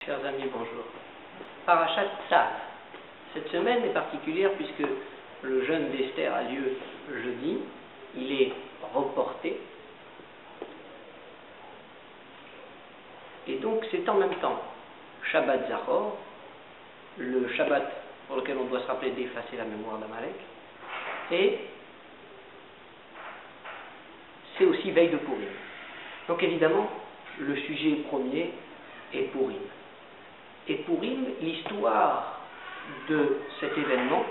Chers amis, bonjour. Parashat Tzav. Cette semaine est particulière puisque le jeûne d'Esther a lieu jeudi. Il est reporté. Et donc c'est en même temps Shabbat Zachor, le Shabbat pour lequel on doit se rappeler d'effacer la mémoire d'Amalek. Et c'est aussi veille de Purim. Donc évidemment, le sujet premier est Purim. Et Purim, l'histoire de cet événement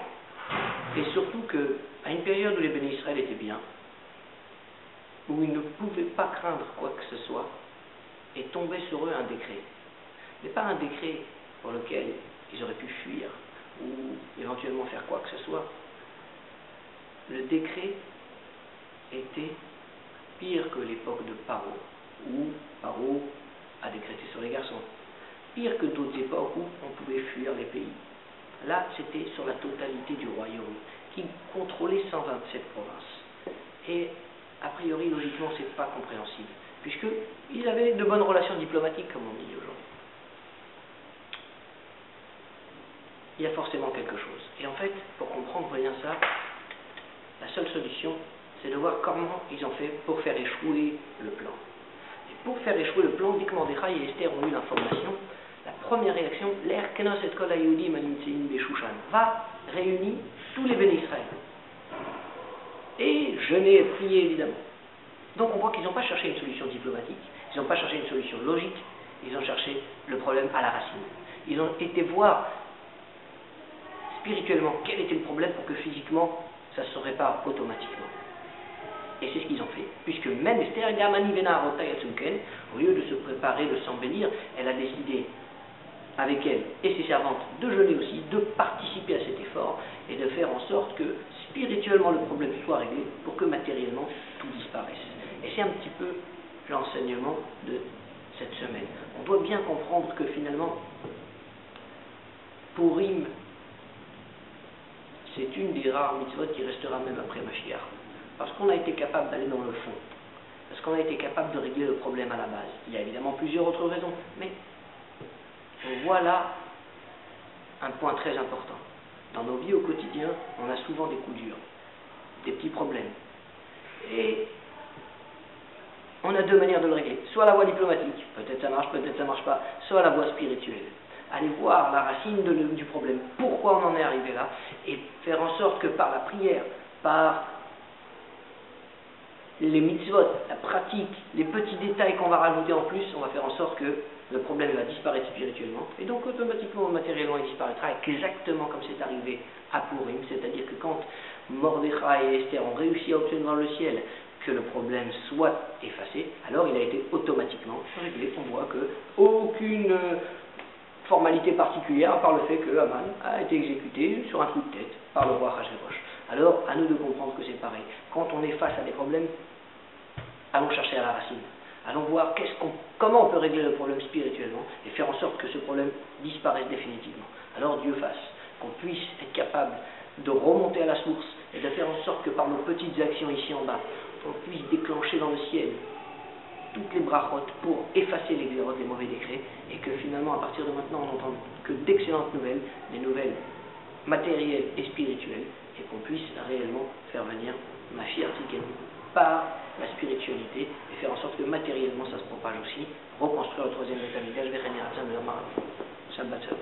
est surtout qu'à une période où les bénis Israël étaient bien, où ils ne pouvaient pas craindre quoi que ce soit, est tombé sur eux un décret. Mais pas un décret pour lequel ils auraient pu fuir ou éventuellement faire quoi que ce soit. Le décret était pire que l'époque de Paro, où Paro a décrété sur les garçons. Pire que d'autres époques où on pouvait fuir les pays. Là, c'était sur la totalité du royaume, qui contrôlait 127 provinces. Et a priori, logiquement, c'est pas compréhensible, puisqu'ils avaient de bonnes relations diplomatiques, comme on dit aujourd'hui. Il y a forcément quelque chose. Et en fait, pour comprendre bien ça, la seule solution, c'est de voir comment ils ont fait pour faire échouer le plan. Et pour faire échouer le plan, dès que Mordechai et Esther ont eu l'information, la première réaction, l'air Kenos et Kol HaYehudim Hanimtzeim Beshushan, va réunir tous les bénis Israël. Et jeûner et prier, évidemment. Donc on voit qu'ils n'ont pas cherché une solution diplomatique, ils n'ont pas cherché une solution logique, ils ont cherché le problème à la racine. Ils ont été voir spirituellement quel était le problème pour que physiquement ça se répare automatiquement. Et c'est ce qu'ils ont fait, puisque même Esther, au lieu de se préparer, de s'embellir, elle a décidé, avec elle et ses servantes, de jeûner aussi, de participer à cet effort et de faire en sorte que spirituellement le problème soit réglé pour que matériellement tout disparaisse. Et c'est un petit peu l'enseignement de cette semaine. On doit bien comprendre que finalement, Purim, c'est une des rares mitzvot qui restera même après Mashiach. Parce qu'on a été capable d'aller dans le fond. Parce qu'on a été capable de régler le problème à la base. Il y a évidemment plusieurs autres raisons, mais voilà un point très important. Dans nos vies au quotidien, on a souvent des coups durs, des petits problèmes. Et on a deux manières de le régler. Soit la voie diplomatique, peut-être ça marche, peut-être ça marche pas, soit la voie spirituelle. Aller voir la racine du problème, pourquoi on en est arrivé là, et faire en sorte que par la prière, par les mitzvot, la pratique, les petits détails qu'on va rajouter en plus, on va faire en sorte que le problème va disparaître spirituellement, et donc automatiquement, matériellement, il disparaîtra exactement comme c'est arrivé à Purim, c'est-à-dire que quand Mordechai et Esther ont réussi à obtenir dans le ciel que le problème soit effacé, alors il a été automatiquement réglé. On voit que aucune formalité particulière, par le fait que Haman a été exécuté sur un coup de tête par le roi Achashverosh. Alors, à nous de comprendre que c'est pareil. Quand on est face à des problèmes, allons chercher à la racine. Allons voir comment on peut régler le problème spirituellement et faire en sorte que ce problème disparaisse définitivement. Alors Dieu fasse qu'on puisse être capable de remonter à la source et de faire en sorte que par nos petites actions ici en bas, on puisse déclencher dans le ciel toutes les brachot pour effacer les xérotes, les mauvais décrets, et que finalement, à partir de maintenant, on n'entende que d'excellentes nouvelles, des nouvelles matérielles et spirituelles, et qu'on puisse réellement faire venir Mashiach Tzidkenu par la spiritualité, et faire en sorte que matériellement ça se propage aussi, reconstruire le troisième Beth Amikdash, Shabbat Shalom.